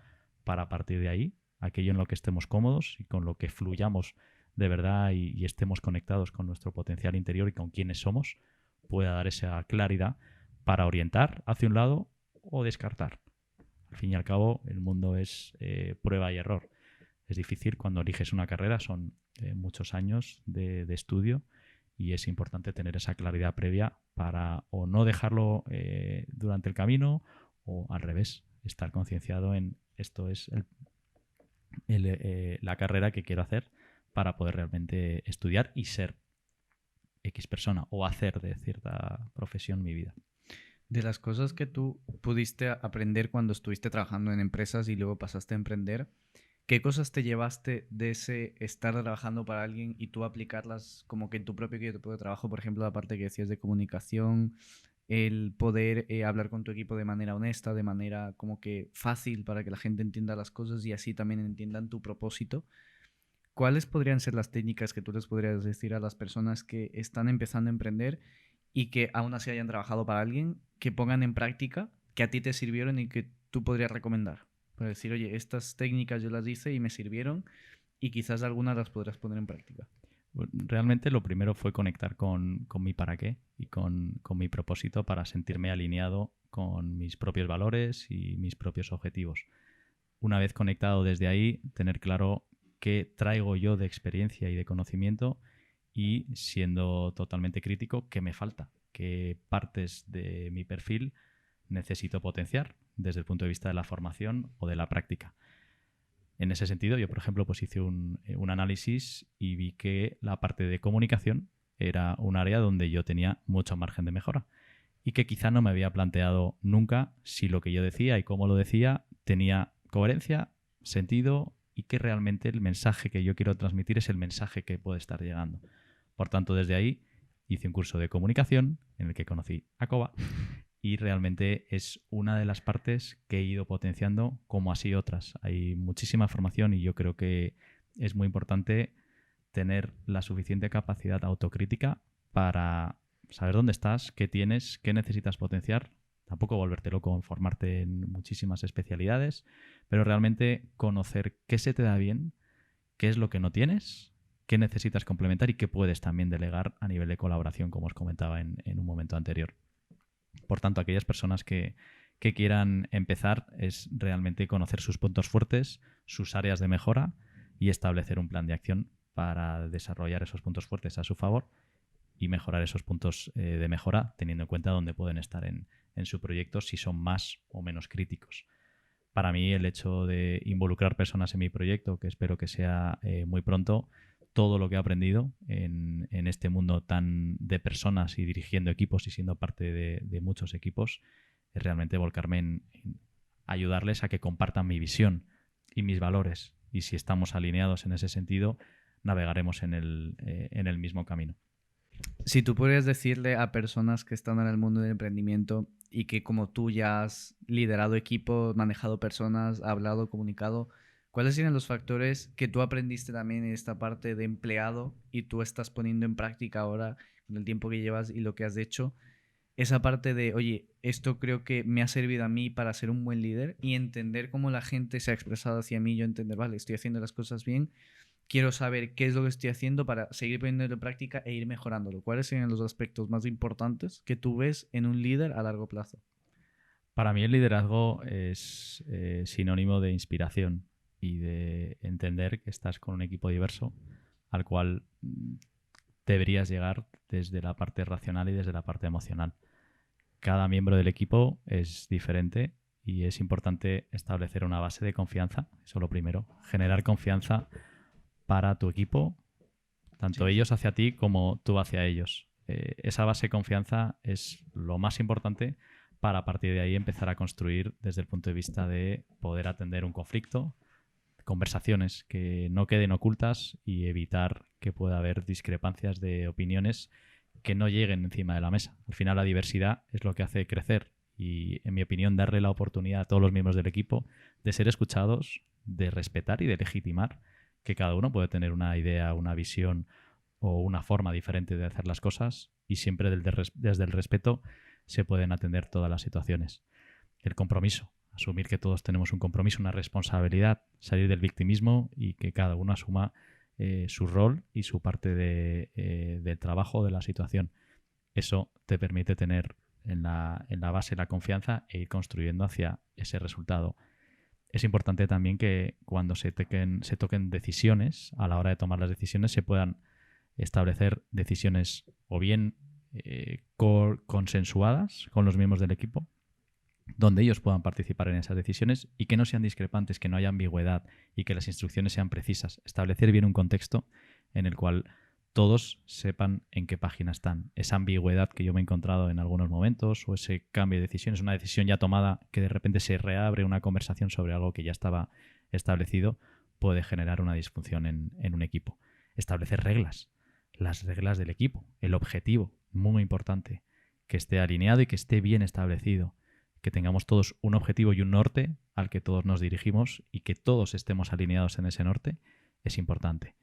para, a partir de ahí, aquello en lo que estemos cómodos y con lo que fluyamos de verdad y estemos conectados con nuestro potencial interior y con quiénes somos, pueda dar esa claridad para orientar hacia un lado o descartar. Al fin y al cabo, el mundo es prueba y error. Es difícil cuando eliges una carrera, son muchos años de estudio, y es importante tener esa claridad previa para o no dejarlo durante el camino o al revés, estar concienciado en esto es la carrera que quiero hacer para poder realmente estudiar y ser X persona o hacer de cierta profesión mi vida. De las cosas que tú pudiste aprender cuando estuviste trabajando en empresas y luego pasaste a emprender, ¿qué cosas te llevaste de ese estar trabajando para alguien y tú aplicarlas como que en tu propio equipo de trabajo? Por ejemplo, la parte que decías de comunicación, el poder hablar con tu equipo de manera honesta, de manera como que fácil para que la gente entienda las cosas y así también entiendan tu propósito. ¿Cuáles podrían ser las técnicas que tú les podrías decir a las personas que están empezando a emprender y que aún así hayan trabajado para alguien, que pongan en práctica, que a ti te sirvieron y que tú podrías recomendar? Para decir, oye, estas técnicas yo las hice y me sirvieron y quizás algunas las podrás poner en práctica. Realmente lo primero fue conectar con mi para qué y con mi propósito para sentirme alineado con mis propios valores y mis propios objetivos. Una vez conectado desde ahí, tener claro qué traigo yo de experiencia y de conocimiento y, siendo totalmente crítico, qué me falta, qué partes de mi perfil necesito potenciar desde el punto de vista de la formación o de la práctica. En ese sentido, yo, por ejemplo, pues hice un análisis y vi que la parte de comunicación era un área donde yo tenía mucho margen de mejora y que quizá no me había planteado nunca si lo que yo decía y cómo lo decía tenía coherencia, sentido y que realmente el mensaje que yo quiero transmitir es el mensaje que puede estar llegando. Por tanto, desde ahí hice un curso de comunicación en el que conocí a COBA y realmente es una de las partes que he ido potenciando, como así otras. Hay muchísima formación y yo creo que es muy importante tener la suficiente capacidad autocrítica para saber dónde estás, qué tienes, qué necesitas potenciar. Tampoco volverte loco en formarte en muchísimas especialidades, pero realmente conocer qué se te da bien, qué es lo que no tienes, qué necesitas complementar y qué puedes también delegar a nivel de colaboración, como os comentaba en un momento anterior. Por tanto, aquellas personas que quieran empezar es realmente conocer sus puntos fuertes, sus áreas de mejora y establecer un plan de acción para desarrollar esos puntos fuertes a su favor y mejorar esos puntos de mejora, teniendo en cuenta dónde pueden estar en su proyecto, si son más o menos críticos. Para mí, el hecho de involucrar personas en mi proyecto, que espero que sea muy pronto, todo lo que he aprendido en este mundo tan de personas y dirigiendo equipos y siendo parte de muchos equipos, es realmente volcarme en ayudarles a que compartan mi visión y mis valores. Y si estamos alineados en ese sentido, navegaremos en el mismo camino. Si tú podrías decirle a personas que están en el mundo del emprendimiento y que como tú ya has liderado equipos, manejado personas, hablado, comunicado, ¿cuáles serían los factores que tú aprendiste también en esta parte de empleado y tú estás poniendo en práctica ahora con el tiempo que llevas y lo que has hecho? Esa parte de, oye, esto creo que me ha servido a mí para ser un buen líder y entender cómo la gente se ha expresado hacia mí, yo entender, vale, estoy haciendo las cosas bien, quiero saber qué es lo que estoy haciendo para seguir poniéndolo en práctica e ir mejorándolo. ¿Cuáles serían los aspectos más importantes que tú ves en un líder a largo plazo? Para mí el liderazgo es sinónimo de inspiración y de entender que estás con un equipo diverso al cual deberías llegar desde la parte racional y desde la parte emocional. Cada miembro del equipo es diferente y es importante establecer una base de confianza. Eso es lo primero. Generar confianza para tu equipo, tanto ellos hacia ti como tú hacia ellos. Esa base de confianza es lo más importante para a partir de ahí empezar a construir desde el punto de vista de poder atender un conflicto, conversaciones que no queden ocultas y evitar que pueda haber discrepancias de opiniones que no lleguen encima de la mesa. Al final la diversidad es lo que hace crecer y, en mi opinión, darle la oportunidad a todos los miembros del equipo de ser escuchados, de respetar y de legitimar que cada uno puede tener una idea, una visión o una forma diferente de hacer las cosas y siempre desde el respeto se pueden atender todas las situaciones. El compromiso, asumir que todos tenemos un compromiso, una responsabilidad, salir del victimismo y que cada uno asuma su rol y su parte del trabajo de la situación. Eso te permite tener en la base la confianza e ir construyendo hacia ese resultado. Es importante también que cuando se toquen decisiones, a la hora de tomar las decisiones, se puedan establecer decisiones o bien consensuadas con los miembros del equipo, donde ellos puedan participar en esas decisiones y que no sean discrepantes, que no haya ambigüedad y que las instrucciones sean precisas. Establecer bien un contexto en el cual todos sepan en qué página están. Esa ambigüedad que yo me he encontrado en algunos momentos o ese cambio de decisiones, una decisión ya tomada que de repente se reabre una conversación sobre algo que ya estaba establecido, puede generar una disfunción en un equipo. Establecer reglas, las reglas del equipo, el objetivo, muy importante, que esté alineado y que esté bien establecido, que tengamos todos un objetivo y un norte al que todos nos dirigimos y que todos estemos alineados en ese norte, es importante.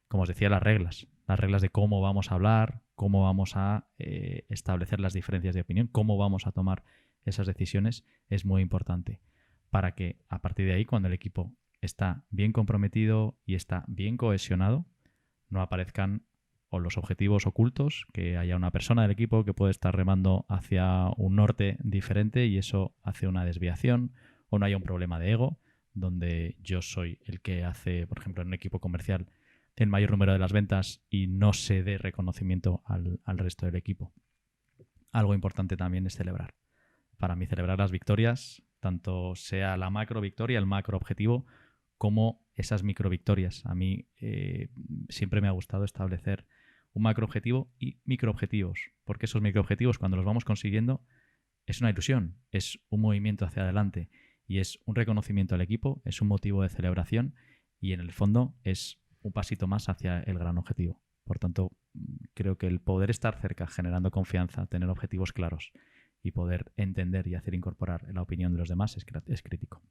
Como os decía, las reglas de cómo vamos a hablar, cómo vamos a establecer las diferencias de opinión, cómo vamos a tomar esas decisiones, es muy importante para que a partir de ahí, cuando el equipo está bien comprometido y está bien cohesionado, no aparezcan o los objetivos ocultos, que haya una persona del equipo que puede estar remando hacia un norte diferente y eso hace una desviación, o no haya un problema de ego, donde yo soy el que hace, por ejemplo, en un equipo comercial, el mayor número de las ventas y no se dé reconocimiento al resto del equipo. Algo importante también es celebrar. Para mí, celebrar las victorias, tanto sea la macro victoria, el macro objetivo, como esas micro victorias. A mí siempre me ha gustado establecer un macro objetivo y micro objetivos, porque esos micro objetivos, cuando los vamos consiguiendo, es una ilusión, es un movimiento hacia adelante y es un reconocimiento al equipo, es un motivo de celebración y en el fondo es un pasito más hacia el gran objetivo. Por tanto, creo que el poder estar cerca, generando confianza, tener objetivos claros y poder entender y hacer incorporar la opinión de los demás es crítico.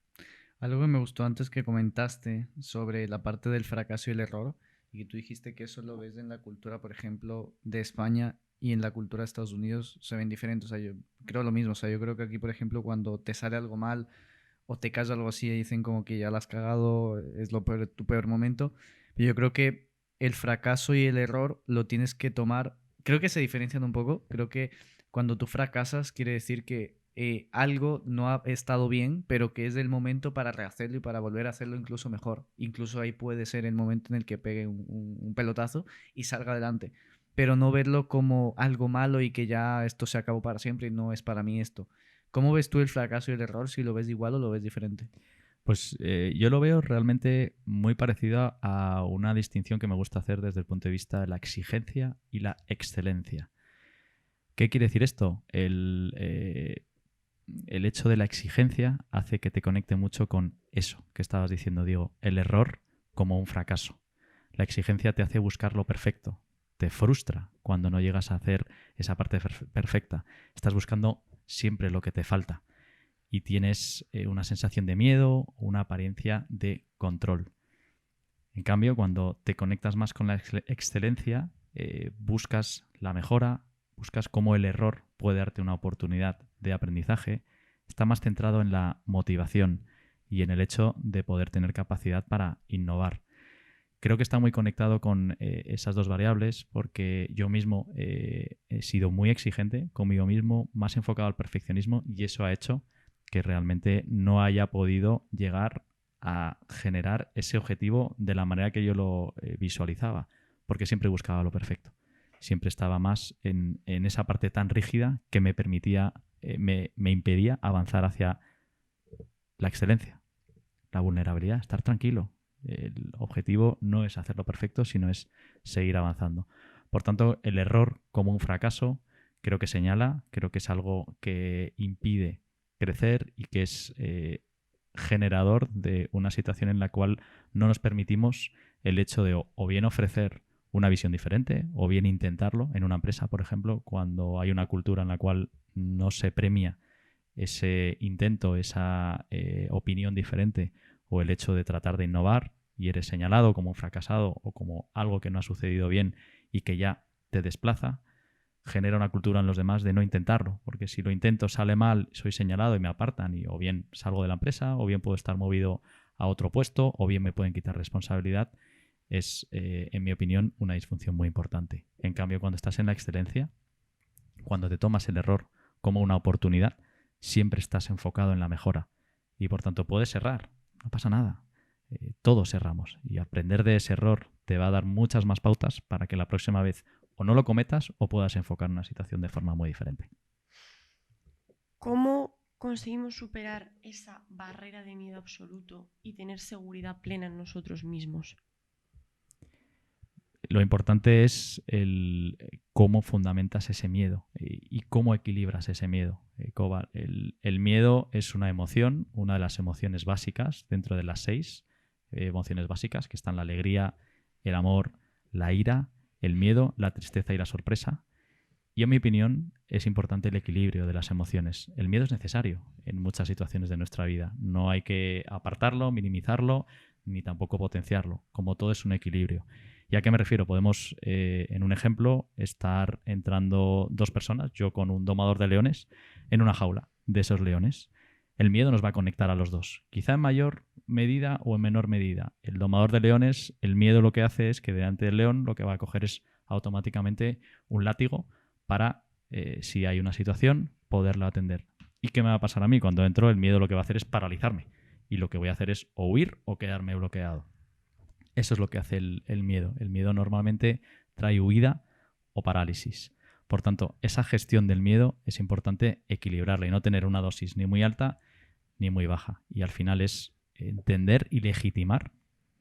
Algo que me gustó antes que comentaste sobre la parte del fracaso y el error, y que tú dijiste que eso lo ves en la cultura, por ejemplo, de España y en la cultura de Estados Unidos se ven diferentes. O sea, yo creo lo mismo. O sea, yo creo que aquí, por ejemplo, cuando te sale algo mal o te caes algo así y dicen como que ya la has cagado, es tu peor momento. Pero yo creo que el fracaso y el error lo tienes que tomar. Creo que se diferencian un poco. Creo que cuando tú fracasas quiere decir que algo no ha estado bien, pero que es el momento para rehacerlo y para volver a hacerlo incluso mejor. Incluso ahí puede ser el momento en el que pegue un pelotazo y salga adelante. pero no verlo como algo malo y que ya esto se acabó para siempre y no es para mí esto. ¿Cómo ves tú el fracaso y el error? ¿Si lo ves igual o lo ves diferente? Pues yo lo veo realmente muy parecido a una distinción que me gusta hacer desde el punto de vista de la exigencia y la excelencia. ¿Qué quiere decir esto? El hecho de la exigencia hace que te conecte mucho con eso que estabas diciendo, Diego, el error como un fracaso. La exigencia te hace buscar lo perfecto, te frustra cuando no llegas a hacer esa parte perfecta. Estás buscando siempre lo que te falta y tienes una sensación de miedo, una apariencia de control. En cambio, cuando te conectas más con la excelencia, buscas la mejora, buscas cómo el error puede darte una oportunidad de aprendizaje, está más centrado en la motivación y en el hecho de poder tener capacidad para innovar. Creo que está muy conectado con esas dos variables porque yo mismo he sido muy exigente conmigo mismo, más enfocado al perfeccionismo, y eso ha hecho que realmente no haya podido llegar a generar ese objetivo de la manera que yo lo visualizaba, porque siempre buscaba lo perfecto. Siempre estaba más en esa parte tan rígida que me permitía, me impedía avanzar hacia la excelencia, la vulnerabilidad, estar tranquilo. El objetivo no es hacerlo perfecto, sino es seguir avanzando. Por tanto, el error como un fracaso creo que señala, creo que es algo que impide crecer y que es generador de una situación en la cual no nos permitimos el hecho de o bien ofrecer una visión diferente o bien intentarlo en una empresa, por ejemplo, cuando hay una cultura en la cual no se premia ese intento, esa opinión diferente o el hecho de tratar de innovar y eres señalado como un fracasado o como algo que no ha sucedido bien y que ya te desplaza, genera una cultura en los demás de no intentarlo, porque si lo intento sale mal, soy señalado y me apartan y o bien salgo de la empresa o bien puedo estar movido a otro puesto o bien me pueden quitar responsabilidad. Es, en mi opinión, una disfunción muy importante. En cambio, cuando estás en la excelencia, cuando te tomas el error como una oportunidad, siempre estás enfocado en la mejora y por tanto puedes errar, no pasa nada. Todos erramos y aprender de ese error te va a dar muchas más pautas para que la próxima vez o no lo cometas o puedas enfocar una situación de forma muy diferente. ¿Cómo conseguimos superar esa barrera de miedo absoluto y tener seguridad plena en nosotros mismos? Lo importante es el cómo fundamentas ese miedo y cómo equilibras ese miedo. El miedo es una emoción, una de las emociones básicas dentro de las 6 emociones básicas, que están la alegría, el amor, la ira, el miedo, la tristeza y la sorpresa. Y en mi opinión es importante el equilibrio de las emociones. El miedo es necesario en muchas situaciones de nuestra vida. No hay que apartarlo, minimizarlo, ni tampoco potenciarlo. Como todo es un equilibrio. ¿Y a qué me refiero? Podemos, en un ejemplo, estar entrando dos personas, yo con un domador de leones, en una jaula de esos leones. El miedo nos va a conectar a los dos, quizá en mayor medida o en menor medida. El domador de leones, el miedo lo que hace es que delante del león lo que va a coger es automáticamente un látigo para, si hay una situación, poderla atender. ¿Y qué me va a pasar a mí? Cuando entro, el miedo lo que va a hacer es paralizarme. Y lo que voy a hacer es o huir o quedarme bloqueado. Eso es lo que hace el miedo. El miedo normalmente trae huida o parálisis. Por tanto, esa gestión del miedo es importante equilibrarla y no tener una dosis ni muy alta ni muy baja. Y al final es entender y legitimar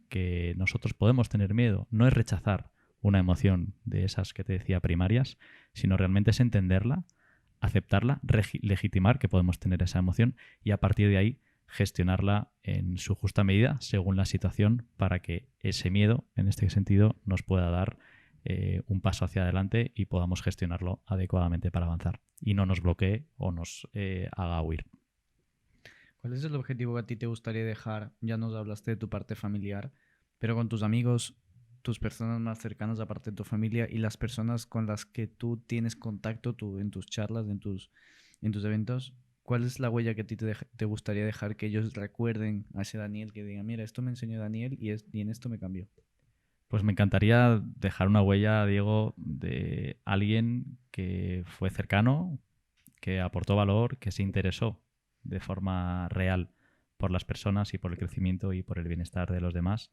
que nosotros podemos tener miedo. No es rechazar una emoción de esas que te decía primarias, sino realmente es entenderla, aceptarla, legitimar que podemos tener esa emoción y a partir de ahí gestionarla en su justa medida según la situación para que ese miedo, en este sentido, nos pueda dar un paso hacia adelante y podamos gestionarlo adecuadamente para avanzar y no nos bloquee o nos haga huir. ¿Cuál es el objetivo que a ti te gustaría dejar? Ya nos hablaste de tu parte familiar, pero con tus amigos, tus personas más cercanas aparte de tu familia y las personas con las que tú tienes contacto en tus charlas, en tus eventos, ¿cuál es la huella que a ti te gustaría dejar que ellos recuerden a ese Daniel, que digan, mira, esto me enseñó Daniel y en esto me cambió? Pues me encantaría dejar una huella, Diego, de alguien que fue cercano, que aportó valor, que se interesó de forma real por las personas y por el crecimiento y por el bienestar de los demás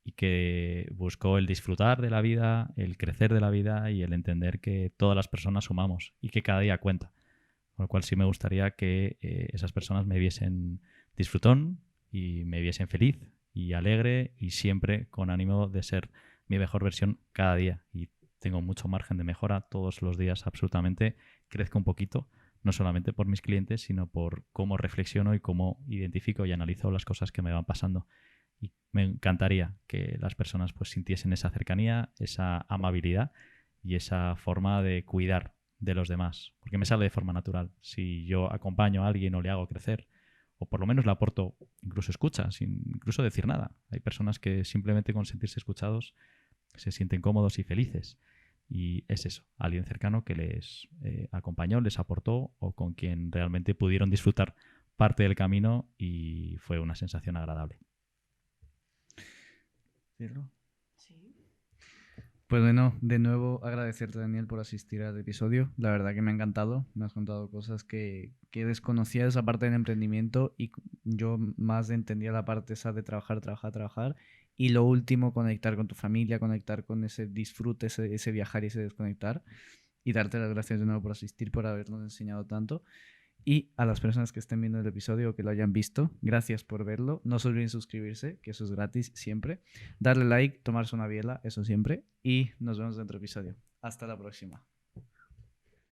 y que buscó el disfrutar de la vida, el crecer de la vida y el entender que todas las personas sumamos y que cada día cuenta. Con lo cual sí me gustaría que esas personas me viesen disfrutón y me viesen feliz y alegre y siempre con ánimo de ser mi mejor versión cada día. Y tengo mucho margen de mejora todos los días, absolutamente. Crezco un poquito, no solamente por mis clientes, sino por cómo reflexiono y cómo identifico y analizo las cosas que me van pasando. Y me encantaría que las personas pues sintiesen esa cercanía, esa amabilidad y esa forma de cuidar de los demás, porque me sale de forma natural. Si yo acompaño a alguien o le hago crecer, o por lo menos le aporto incluso escucha, sin incluso decir nada. Hay personas que simplemente con sentirse escuchados se sienten cómodos y felices. Y es eso, alguien cercano que les acompañó, les aportó o con quien realmente pudieron disfrutar parte del camino y fue una sensación agradable. ¿Cierro? Sí. Pues bueno, de nuevo agradecerte, Daniel, por asistir al episodio. La verdad que me ha encantado. Me has contado cosas que desconocía de esa parte del emprendimiento y yo más entendía la parte esa de trabajar. Y lo último, conectar con tu familia, conectar con ese disfrute, ese viajar y ese desconectar. Y darte las gracias de nuevo por asistir, por habernos enseñado tanto. Y a las personas que estén viendo el episodio o que lo hayan visto, gracias por verlo. No se olviden suscribirse, que eso es gratis siempre. Darle like, tomarse una biela, eso siempre. Y nos vemos dentro del episodio. Hasta la próxima.